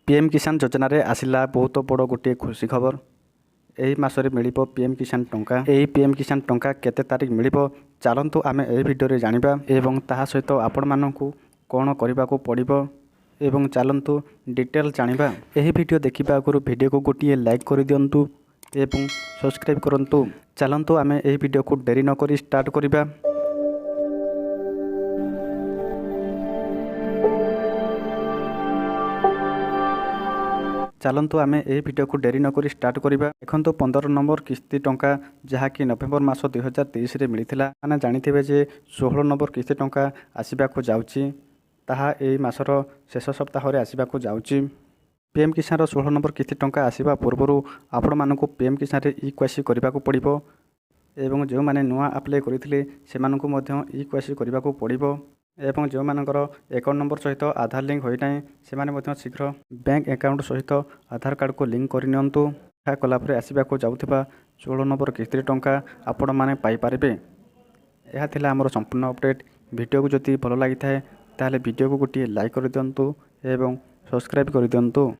PM किसान योजना रे आसिला बहुत बड़ गोटे खुशी खबर। एही मासरे मिलिबो पीएम किसान टंका। एही पीएम किसान टंका केते तारिख मिलिबो चलंतु आमे एही वीडियो रे जानिबा एवं ताहा सहित आपण माननकु कोन करिबाकू पड़िबो एवं चलंतु डिटेल जानिबा। एही वीडियो देखिबा आगुरु वीडियो को गोटिए लाइक कर दियंतु एवं सब्सक्राइब करंतु। चलंतु आमे एही वीडियो को देरी न करी स्टार्ट करिबा। चलंतु आमे एही वीडियो को देरी न करी स्टार्ट करिबा। देखंतु 15 नंबर किस्ती टंका जहाँकि नवेम्बर मास 2023 रे मिलिथिला। माने जानिथिबे जे 16 नंबर किस्ती टंका आसीबाकू जाउची। ताहा एही मासर शेष सप्ताह रे आसीबाकू जाउची। पीएम किसान 16 नंबर किस्ती टंका आसीबा पूर्वरु आपण मानकू पीएम किसान रे ई-क्वासी करिबाकू पड़िबो एवं जो माने नुआ अप्लाई करिथिले सेमानकू मध्य ई-क्वासी करिबाकू पड़िबो एवं जो मानकर अकाउंट नंबर सहित आधार लिंक होई नाही सेमाने मध्य शीघ्र बैंक अकाउंट सहित आधार कार्ड को लिंक करनियंतु। ଏହା कला परे आसीबाकू जाउथिबा 16 नंबर किस्ती टंका आपण माने पाई पारिबे। ଏହା थिला हमर संपूर्ण अपडेट। वीडियो को जति भलो लागि थाए ताले वीडियो को गोटिए लाइक कर दियंतु एवं सब्सक्राइब कर दियंतु।